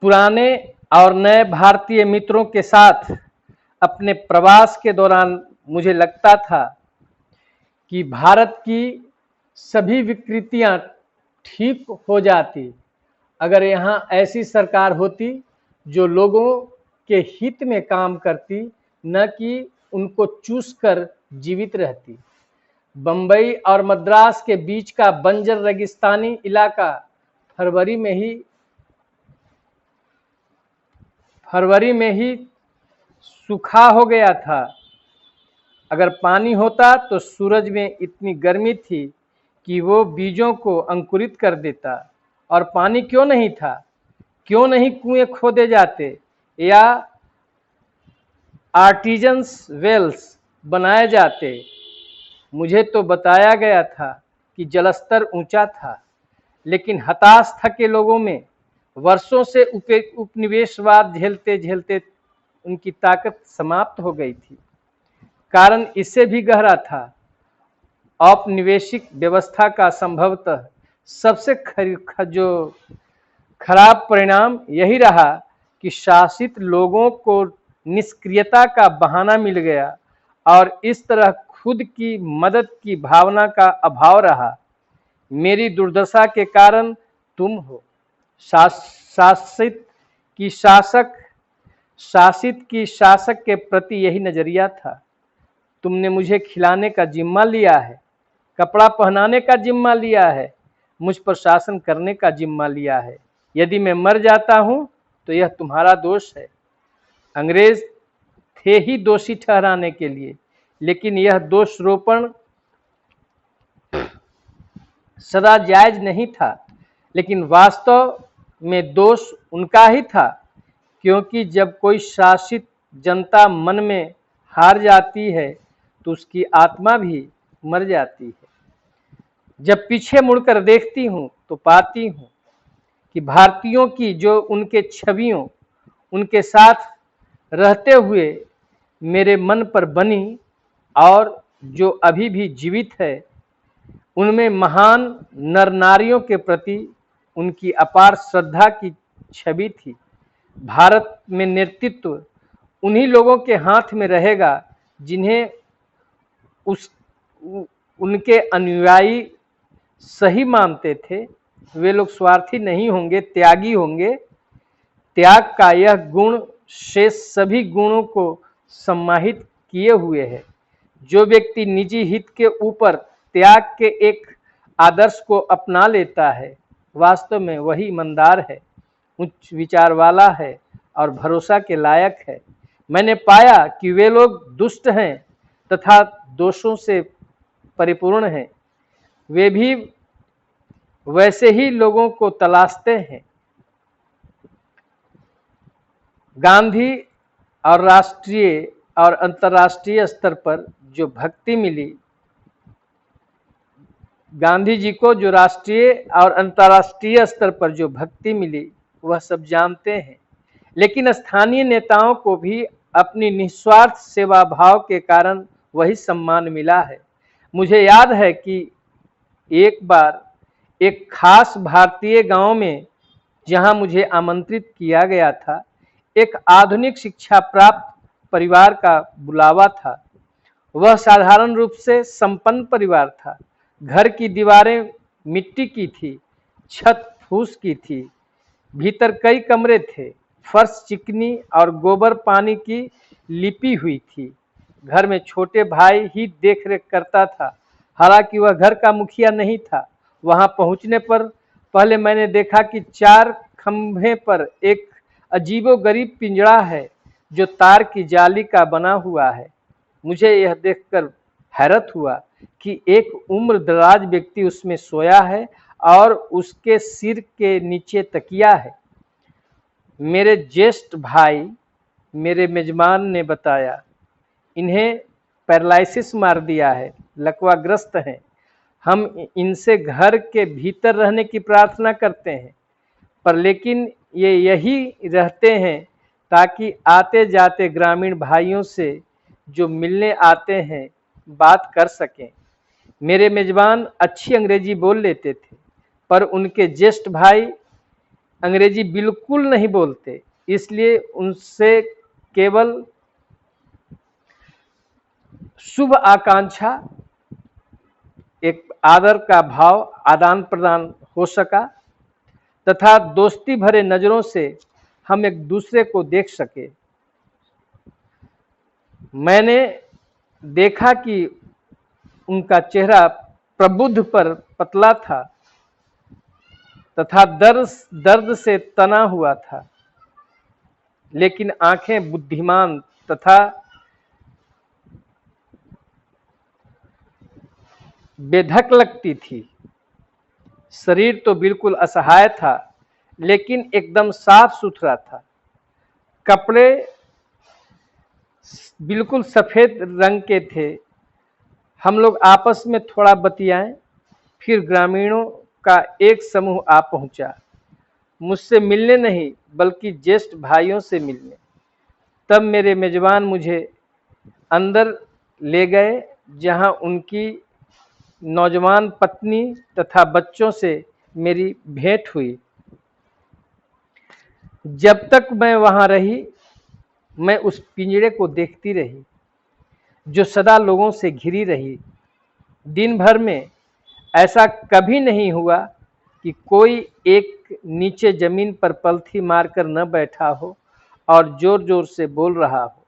पुराने और नए भारतीय मित्रों के साथ अपने प्रवास के दौरान मुझे लगता था कि भारत की सभी विकृतियां ठीक हो जाती अगर यहाँ ऐसी सरकार होती जो लोगों के हित में काम करती, न कि उनको चूस कर जीवित रहती। बंबई और मद्रास के बीच का बंजर रेगिस्तानी इलाका फरवरी में ही सूखा हो गया था। अगर पानी होता तो सूरज में इतनी गर्मी थी कि वो बीजों को अंकुरित कर देता। और पानी क्यों नहीं था? क्यों नहीं कुएं खोदे जाते या आर्टिजन्स वेल्स बनाए जाते? मुझे तो बताया गया था कि जलस्तर ऊंचा था, लेकिन हताश थके लोगों में वर्षों से उपनिवेशवाद झेलते झेलते उनकी ताकत समाप्त हो गई थी। कारण इससे भी गहरा था। औपनिवेशिक व्यवस्था का संभवतः सबसे जो खराब परिणाम यही रहा कि शासित लोगों को निष्क्रियता का बहाना मिल गया और इस तरह खुद की मदद की भावना का अभाव रहा। मेरी दुर्दशा के कारण तुम हो। शासित की शासक के प्रति यही नजरिया था। तुमने मुझे खिलाने का जिम्मा लिया है, कपड़ा पहनाने का जिम्मा लिया है, मुझ पर शासन करने का जिम्मा लिया है। यदि मैं मर जाता हूं तो यह तुम्हारा दोष है। अंग्रेज थे ही दोषी ठहराने के लिए, लेकिन यह दोषारोपण सदा जायज नहीं था। लेकिन वास्तव में दोष उनका ही था, क्योंकि जब कोई शासित जनता मन में हार जाती है तो उसकी आत्मा भी मर जाती है। जब पीछे मुड़कर देखती हूँ तो पाती हूँ कि भारतीयों की जो उनके छवियों उनके साथ रहते हुए मेरे मन पर बनी और जो अभी भी जीवित है, उनमें महान नर नारियों के प्रति उनकी अपार श्रद्धा की छवि थी। भारत में नेतृत्व उन्हीं लोगों के हाथ में रहेगा जिन्हें उनके अनुयायी सही मानते थे। वे लोग स्वार्थी नहीं होंगे, त्यागी होंगे। त्याग का यह गुण शेष सभी गुणों को सम्माहित किए हुए है। जो व्यक्ति निजी हित के ऊपर त्याग के एक आदर्श को अपना लेता है, वास्तव में वही ईमानदार है, उच्च विचार वाला है और भरोसा के लायक है। मैंने पाया कि वे लोग दुष्ट हैं तथा दोषों से परिपूर्ण हैं। वे भी वैसे ही लोगों को तलाशते हैं। गांधी और राष्ट्रीय और अंतर्राष्ट्रीय स्तर पर जो भक्ति मिली, गांधी जी को जो राष्ट्रीय और अंतर्राष्ट्रीय स्तर पर जो भक्ति मिली वह सब जानते हैं। लेकिन स्थानीय नेताओं को भी अपनी निस्वार्थ सेवा भाव के कारण वही सम्मान मिला है। मुझे याद है कि एक बार एक खास भारतीय गांव में, जहां मुझे आमंत्रित किया गया था, एक आधुनिक शिक्षा प्राप्त परिवार का बुलावा था। वह साधारण रूप से संपन्न परिवार था। घर की दीवारें मिट्टी की थी, छत फूस की थी, भीतर कई कमरे थे, फर्श चिकनी और गोबर पानी की लिपी हुई थी। घर में छोटे भाई ही देखरेख करता था, हालांकि वह घर का मुखिया नहीं था। वहां पहुंचने पर पहले मैंने देखा कि 4 खंभे पर एक अजीबोगरीब पिंजड़ा है जो तार की जाली का बना हुआ है। मुझे यह देखकर हैरत हुआ कि एक उम्र दराज व्यक्ति उसमें सोया है और उसके सिर के नीचे तकिया है। मेरे ज्येष्ठ भाई, मेरे मेजबान ने बताया, इन्हें पैरालिसिस मार दिया है, लकवाग्रस्त हैं। हम इनसे घर के भीतर रहने की प्रार्थना करते हैं, पर लेकिन ये यही रहते हैं ताकि आते जाते ग्रामीण भाइयों से जो मिलने आते हैं बात कर सकें। मेरे मेजबान अच्छी अंग्रेजी बोल लेते थे, पर उनके ज्येष्ठ भाई अंग्रेजी बिल्कुल नहीं बोलते, इसलिए उनसे केवल शुभ आकांक्षा, एक आदर का भाव आदान प्रदान हो सका तथा दोस्ती भरे नजरों से हम एक दूसरे को देख सके। मैंने देखा कि उनका चेहरा प्रबुद्ध पर पतला था तथा दर्द से तना हुआ था, लेकिन आंखें बुद्धिमान तथा बेधक लगती थी। शरीर तो बिल्कुल असहाय था, लेकिन एकदम साफ सुथरा था। कपड़े बिल्कुल सफेद रंग के थे। हम लोग आपस में थोड़ा बतियाए, फिर ग्रामीणों का एक समूह आ पहुंचा, मुझसे मिलने नहीं बल्कि ज्येष्ठ भाइयों से मिलने। तब मेरे मेजबान मुझे अंदर ले गए, जहां उनकी नौजवान पत्नी तथा बच्चों से मेरी भेंट हुई। जब तक मैं वहां रही, मैं उस पिंजरे को देखती रही जो सदा लोगों से घिरी रही। दिन भर में ऐसा कभी नहीं हुआ कि कोई एक नीचे जमीन पर पलथी मारकर न बैठा हो और जोर जोर से बोल रहा हो,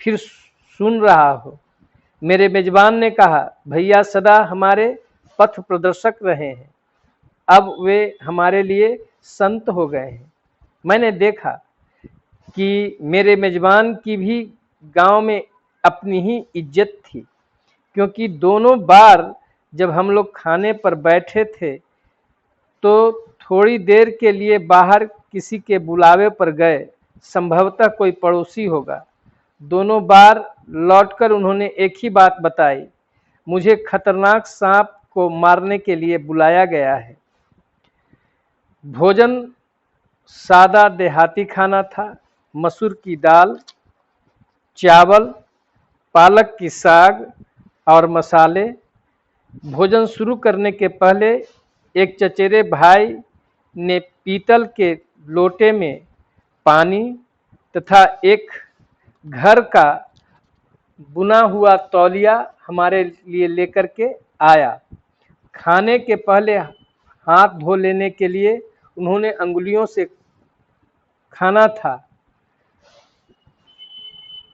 फिर सुन रहा हो। मेरे मेजबान ने कहा, भैया सदा हमारे पथ प्रदर्शक रहे हैं, अब वे हमारे लिए संत हो गए हैं। मैंने देखा कि मेरे मेजबान की भी गांव में अपनी ही इज्जत थी, क्योंकि दोनों बार जब हम लोग खाने पर बैठे थे तो थोड़ी देर के लिए बाहर किसी के बुलावे पर गए, संभवतः कोई पड़ोसी होगा। दोनों बार लौटकर उन्होंने एक ही बात बताई, मुझे खतरनाक सांप को मारने के लिए बुलाया गया है। भोजन सादा देहाती खाना था। मसूर की दाल, चावल, पालक की साग और मसाले। भोजन शुरू करने के पहले एक चचेरे भाई ने पीतल के लोटे में पानी तथा एक घर का बुना हुआ तौलिया हमारे लिए लेकर के आया। खाने के पहले हाथ धो लेने के लिए उन्होंने अंगुलियों से खाना था,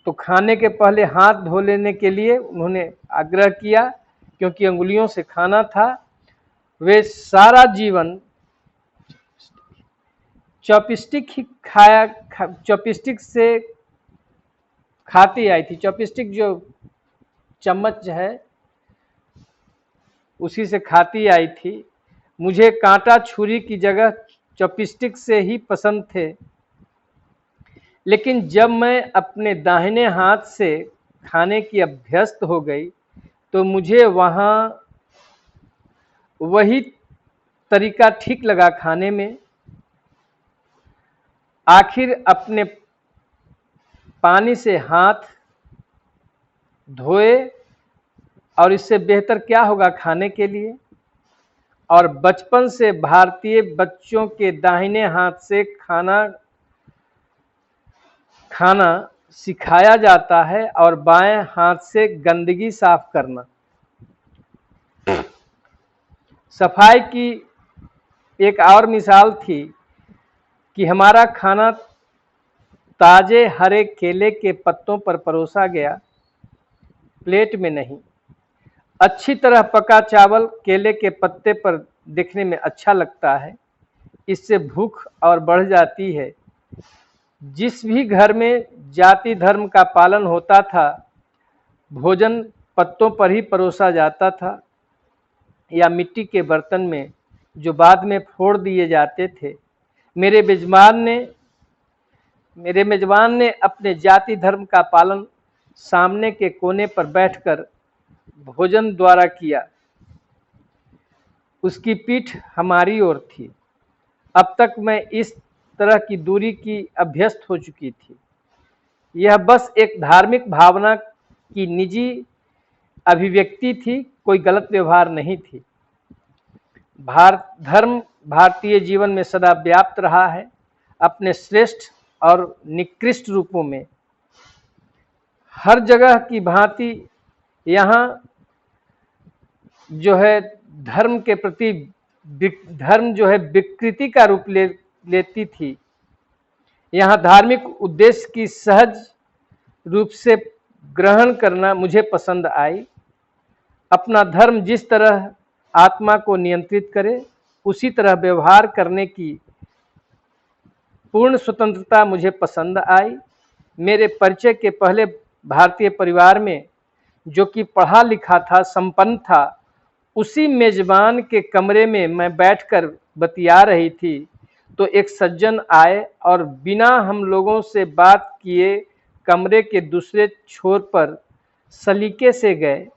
तो खाने के पहले हाथ धो लेने के लिए उन्होंने आग्रह किया, क्योंकि अंगुलियों से खाना था। वे सारा जीवन चॉपस्टिक ही चॉपस्टिक से खाती आई थी। चॉपस्टिक जो चम्मच है उसी से खाती आई थी। मुझे कांटा छुरी की जगह चॉपस्टिक से ही पसंद थे, लेकिन जब मैं अपने दाहिने हाथ से खाने की अभ्यस्त हो गई तो मुझे वहाँ वही तरीका ठीक लगा खाने में। आखिर अपने पानी से हाथ धोए, और इससे बेहतर क्या होगा खाने के लिए। और बचपन से भारतीय बच्चों के दाहिने हाथ से खाना सिखाया जाता है और बाएं हाथ से गंदगी साफ करना। सफाई की एक और मिसाल थी कि हमारा खाना ताजे हरे केले के पत्तों पर परोसा गया, प्लेट में नहीं। अच्छी तरह पका चावल केले के पत्ते पर देखने में अच्छा लगता है, इससे भूख और बढ़ जाती है। जिस भी घर में जाति धर्म का पालन होता था, भोजन पत्तों पर ही परोसा जाता था या मिट्टी के बर्तन में, जो बाद में फोड़ दिए जाते थे। मेरे मेजबान ने अपने जाति धर्म का पालन सामने के कोने पर बैठकर भोजन द्वारा किया। उसकी पीठ हमारी ओर थी। अब तक मैं इस तरह की दूरी की अभ्यस्त हो चुकी थी। यह बस एक धार्मिक भावना की निजी अभिव्यक्ति थी, कोई गलत व्यवहार नहीं थी। धर्म भारतीय जीवन में सदा व्याप्त रहा है, अपने श्रेष्ठ और निकृष्ट रूपों में। हर जगह की भांति यहाँ जो है धर्म के प्रति धर्म जो है विकृति का रूप लेती थी। यहाँ धार्मिक उद्देश्य की सहज रूप से ग्रहण करना मुझे पसंद आई। अपना धर्म जिस तरह आत्मा को नियंत्रित करे, उसी तरह व्यवहार करने की पूर्ण स्वतंत्रता मुझे पसंद आई। मेरे परिचय के पहले भारतीय परिवार में, जो कि पढ़ा लिखा था, संपन्न था, उसी मेजबान के कमरे में मैं बैठकर बतिया रही थी तो एक सज्जन आए और बिना हम लोगों से बात किए कमरे के दूसरे छोर पर सलीके से गए।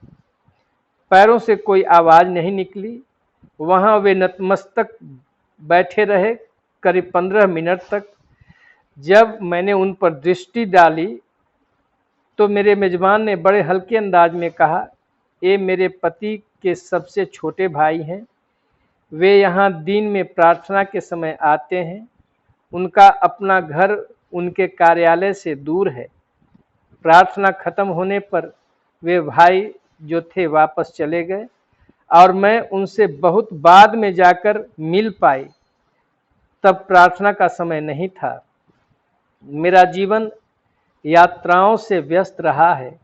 पैरों से कोई आवाज़ नहीं निकली। वहाँ वे नतमस्तक बैठे रहे करीब 15 मिनट तक। जब मैंने उन पर दृष्टि डाली तो मेरे मेजबान ने बड़े हल्के अंदाज में कहा, ये मेरे पति के सबसे छोटे भाई हैं। वे यहाँ दिन में प्रार्थना के समय आते हैं। उनका अपना घर उनके कार्यालय से दूर है। प्रार्थना खत्म होने पर वे भाई जो थे वापस चले गए और मैं उनसे बहुत बाद में जाकर मिल पाई। तब प्रार्थना का समय नहीं था। मेरा जीवन यात्राओं से व्यस्त रहा है।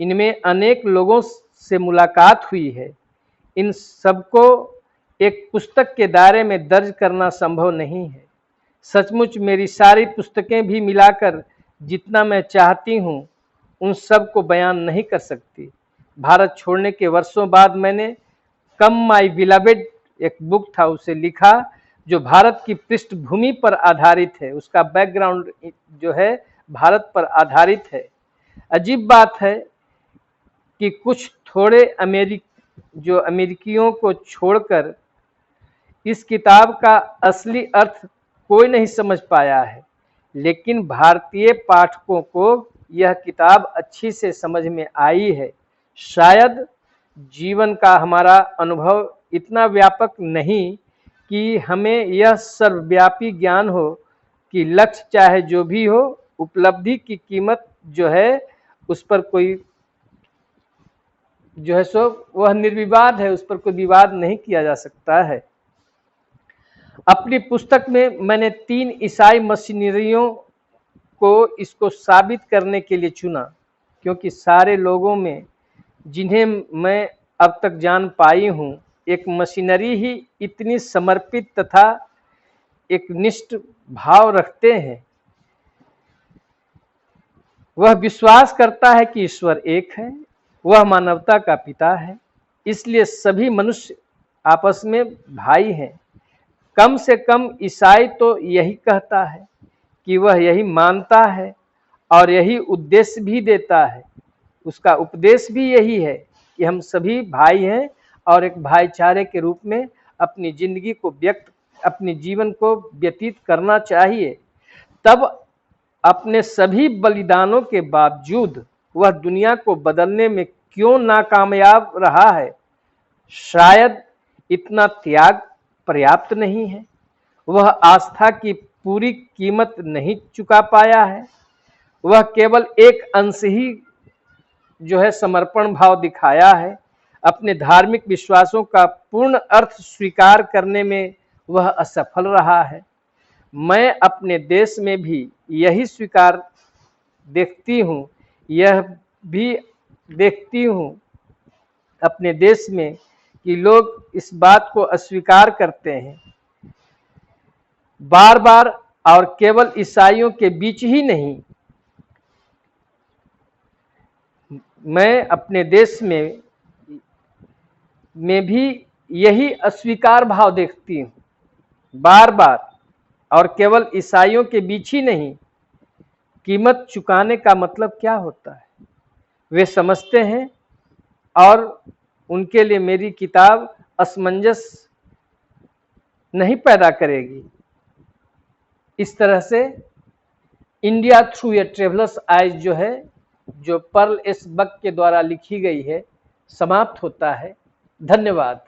इनमें अनेक लोगों से मुलाकात हुई है। इन सबको एक पुस्तक के दायरे में दर्ज करना संभव नहीं है। सचमुच मेरी सारी पुस्तकें भी मिलाकर जितना मैं चाहती हूँ उन सब को बयान नहीं कर सकती। भारत छोड़ने के वर्षों बाद मैंने कम माई बिलवेड एक बुक था उसे लिखा, जो भारत की पृष्ठभूमि पर आधारित है। उसका बैकग्राउंड जो है भारत पर आधारित है। अजीब बात है कि कुछ थोड़े अमेरिकियों को छोड़कर इस किताब का असली अर्थ कोई नहीं समझ पाया है, लेकिन भारतीय पाठकों को यह किताब अच्छी से समझ में आई है। शायद जीवन का हमारा अनुभव इतना व्यापक नहीं कि हमें यह सर्वव्यापी ज्ञान हो कि लक्ष्य चाहे जो भी हो, उपलब्धि की कीमत जो है उस पर कोई जो है सो वह निर्विवाद है, उस पर कोई विवाद नहीं किया जा सकता है। अपनी पुस्तक में मैंने 3 ईसाई मशीनरियों को इसको साबित करने के लिए चुना, क्योंकि सारे लोगों में जिन्हें मैं अब तक जान पाई हूँ, एक मशीनरी ही इतनी समर्पित तथा एक निष्ठ भाव रखते हैं। वह विश्वास करता है कि ईश्वर एक है, वह मानवता का पिता है, इसलिए सभी मनुष्य आपस में भाई हैं। कम से कम ईसाई तो यही कहता है कि वह यही मानता है और यही उद्देश्य भी देता है। उसका उपदेश भी यही है कि हम सभी भाई हैं और एक भाईचारे के रूप में अपनी जिंदगी को अपने जीवन को व्यतीत करना चाहिए। तब अपने सभी बलिदानों के बावजूद वह दुनिया को बदलने में क्यों नाकामयाब रहा है? शायद इतना त्याग पर्याप्त नहीं है। वह आस्था की पूरी कीमत नहीं चुका पाया है। वह केवल एक अंश ही जो है समर्पण भाव दिखाया है। अपने धार्मिक विश्वासों का पूर्ण अर्थ स्वीकार करने में वह असफल रहा है। मैं अपने देश में भी यही स्वीकार देखती हूँ, यह भी देखती हूँ अपने देश में कि लोग इस बात को अस्वीकार करते हैं। बार बार, और केवल ईसाइयों के बीच ही नहीं, मैं अपने देश में भी यही अस्वीकार भाव देखती हूँ बार बार, और केवल ईसाइयों के बीच ही नहीं। कीमत चुकाने का मतलब क्या होता है वे समझते हैं, और उनके लिए मेरी किताब असमंजस नहीं पैदा करेगी। इस तरह से India through a travellers eyes जो है, जो पर्ल एस बक के द्वारा लिखी गई है, समाप्त होता है। धन्यवाद।